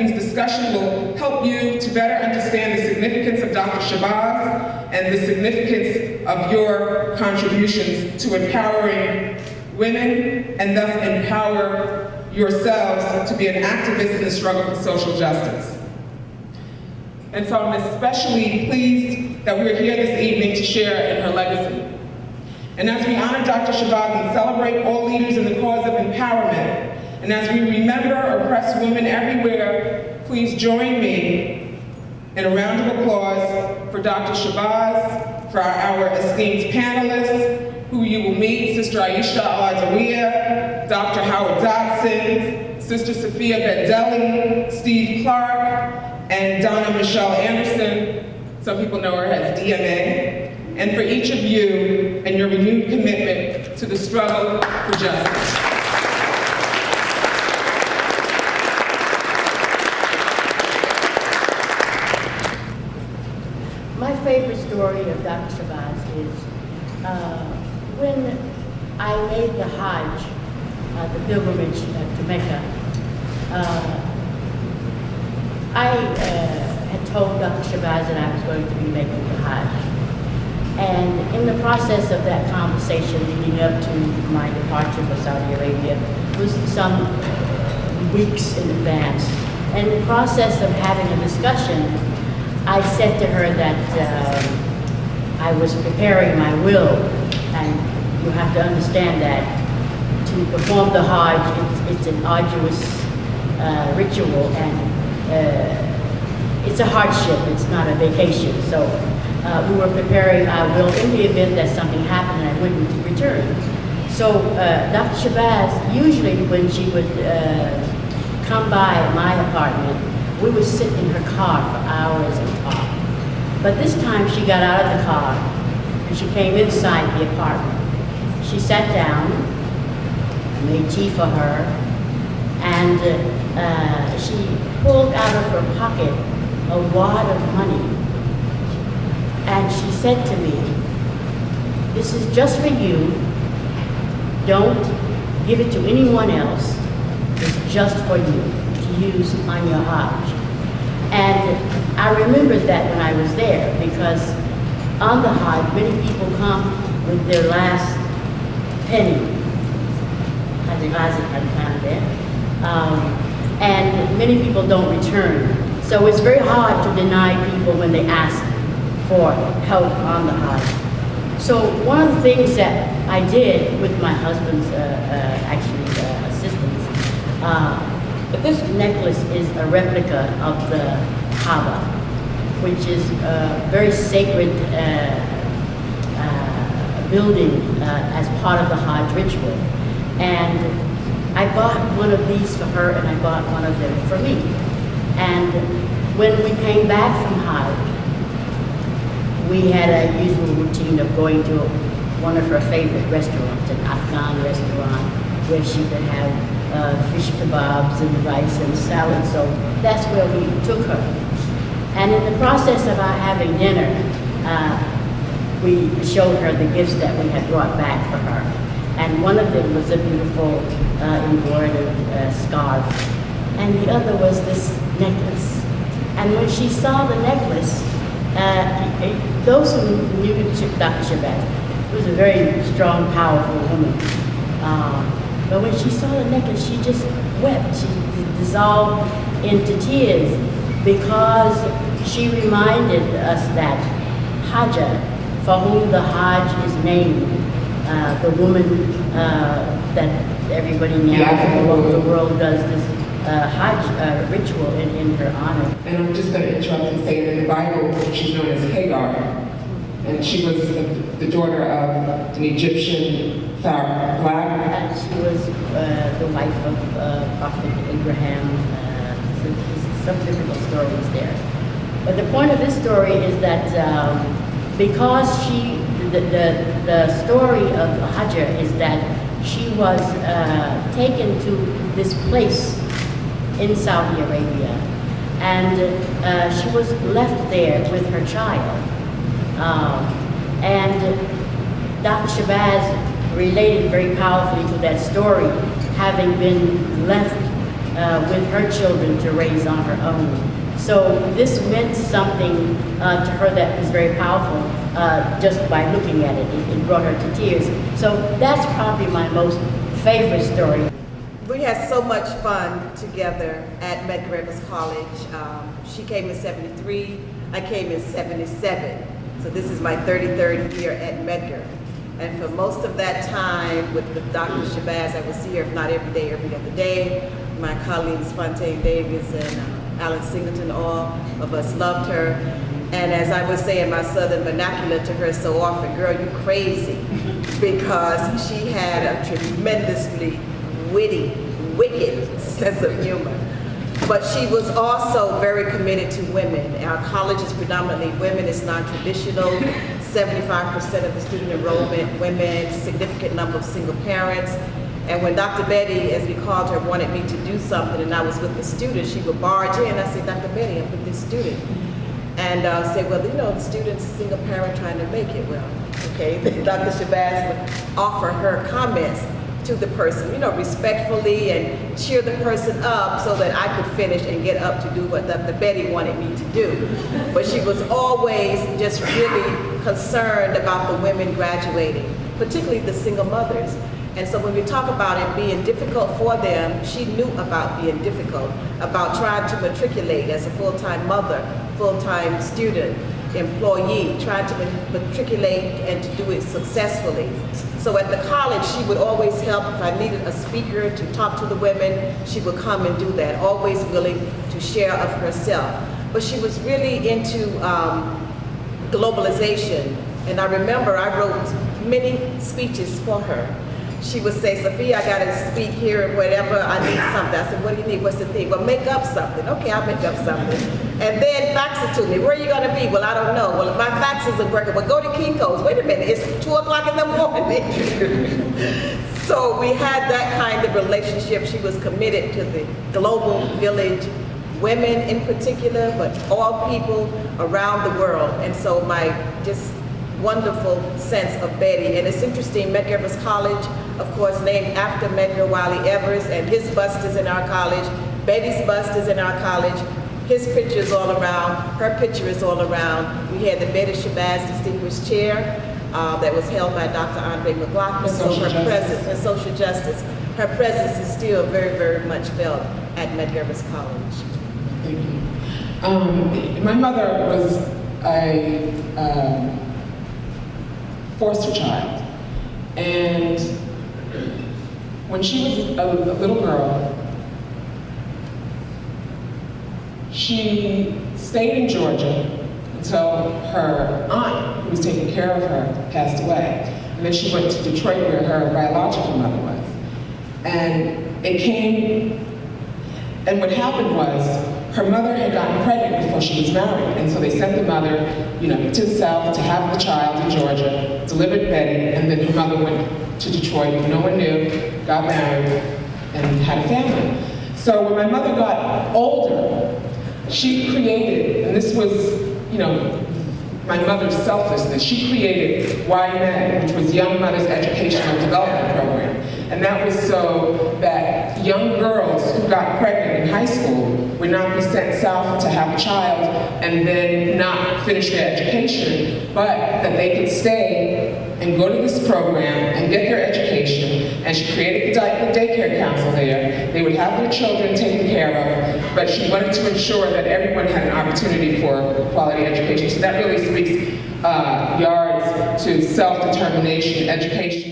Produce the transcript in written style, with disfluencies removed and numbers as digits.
evening's discussion will help you to better understand the significance of Dr. Shabazz and the significance of your contributions to empowering women and thus empower yourselves to be an activist in the struggle for social justice. And so I'm especially pleased that we're here this evening to share in her legacy. And as we honor Dr. Shabazz and celebrate all leaders in the cause of empowerment, and as we remember oppressed women everywhere, please join me in a round of applause for Dr. Shabazz, for our esteemed panelists, who you will meet, Sister Aisha al-Adawiya, Dr. Howard Dodson, Sister Safiya Bandele, Steve Clark, and Donna Michelle Anderson. Some people know her as DMA. And for each of you and your renewed commitment to the struggle for justice. My favorite story of Dr. Shabazz is when I made the Hajj, the pilgrimage to Mecca. I had told Dr. Shabazz that I was going to be making the Hajj. And in the process of that conversation leading up to my departure for Saudi Arabia, was some weeks in advance. And in the process of having a discussion, I said to her that I was preparing my will, and you have to understand that to perform the Hajj, it's an arduous ritual, and it's a hardship, it's not a vacation. So we were preparing our will in the event that something happened and I wouldn't return. So Dr. Shabazz, usually when she would come by my apartment, we would sit in her car for hours and talk. But this time she got out of the car and she came inside the apartment. She sat down, I made tea for her, and she pulled out of her pocket a wad of money. And she said to me, "This is just for you. Don't give it to anyone else. It's just for you to use on your Hajj." And I remembered that when I was there, because on the Hajj, many people come with their last penny. And many people don't return. So it's very hard to deny people when they ask for help on the Hajj. So one of the things that I did with my husband's assistance, this necklace is a replica of the Kaaba, which is a very sacred building as part of the Hajj ritual. And I bought one of these for her, and I bought one of them for me. And when we came back from Hajj, we had a usual routine of going to one of her favorite restaurants, an Afghan restaurant, where she could have fish kebabs and rice and salad. So that's where we took her. And in the process of our having dinner, we showed her the gifts that we had brought back for her. And one of them was a beautiful embroidered scarf, and the other was this necklace. And when she saw the necklace, those who knew Dr. Shabazz, was a very strong, powerful woman. But when she saw the necklace, she just wept. She dissolved into tears, because she reminded us that Hajjah, for whom the Hajj is named, the woman that everybody now in the world does this Hajj ritual in her honor. And I'm just going to interrupt and say that in the Bible, she's known as Hagar. And she was the daughter of an Egyptian pharaoh, black. She was the wife of Prophet Abraham. Some difficult stories there. But the point of this story is that because the story of Hajjah is that she was taken to this place in Saudi Arabia, and she was left there with her child. And Dr. Shabazz related very powerfully to that story, having been left with her children to raise on her own. So this meant something to her that was very powerful just by looking at it. It brought her to tears. So that's probably my most favorite story. We had so much fun together at Medgar Evers College. She came in '73, I came in '77. So this is my 33rd year at Medgar. And for most of that time with Dr. Shabazz, I would see her, if not every day, every other day. My colleagues, Fontaine Davis and Alan Singleton, all of us loved her. And as I would say in my Southern vernacular to her so often, girl, you crazy, because she had a tremendously witty, wicked sense of humor. But she was also very committed to women. Our college is predominantly women, it's non-traditional. 75% of the student enrollment, women, significant number of single parents. And when Dr. Betty, as we called her, wanted me to do something and I was with the students, she would barge in. I said, Dr. Betty, I'm with this student. And said, well, you know, the student's a single parent trying to make it. Well, okay, then Dr. Shabazz would offer her comments to the person, you know, respectfully, and cheer the person up so that I could finish and get up to do what Dr. Betty wanted me to do. But she was always just really concerned about the women graduating, particularly the single mothers. And so when we talk about it being difficult for them, she knew about being difficult, about trying to matriculate as a full-time mother, full-time student, employee, trying to matriculate and to do it successfully. So at the college, she would always help. If I needed a speaker to talk to the women, she would come and do that, always willing to share of herself. But she was really into globalization. And I remember I wrote many speeches for her. She would say, Safiya, I gotta speak here or whatever, I need something. I said, what do you need, what's the thing? Well, make up something. Okay, I'll make up something. And then fax it to me. Where are you gonna be? Well, I don't know. Well, if my fax isn't working, well, go to Kinko's. Wait a minute, it's 2 o'clock in the morning. So we had that kind of relationship. She was committed to the global village, women in particular, but all people around the world. And so my just wonderful sense of Betty. And it's interesting, Medgar Evers College, of course, named after Medgar Wiley Evers, and his bust is in our college. Betty's bust is in our college. His picture is all around, her picture is all around. We had the Betty Shabazz Distinguished Chair that was held by Dr. Andre McLaughlin. So her presence in social justice, her presence is still very, very much felt at Medgar Evers College. Thank you. My mother was a foster child, and when she was a little girl, she stayed in Georgia until her aunt, who was taking care of her, passed away. And then she went to Detroit where her biological mother was. And it came, and what happened was, her mother had gotten pregnant before she was married, and so they sent the mother, you know, to the South to have the child in Georgia, delivered Betty, and then her mother went to Detroit, no one knew, got married, and had a family. So when my mother got older, she created, and this was, you know, my mother's selflessness, she created YMED, which was Young Mothers Educational Development Program. And that was so that young girls who got pregnant in high school would not be sent south to have a child and then not finish their education, but that they could stay and go to this program and get their education. And she created the daycare council there. They would have their children taken care of, but she wanted to ensure that everyone had an opportunity for quality education. So that really speaks yards to self-determination, education.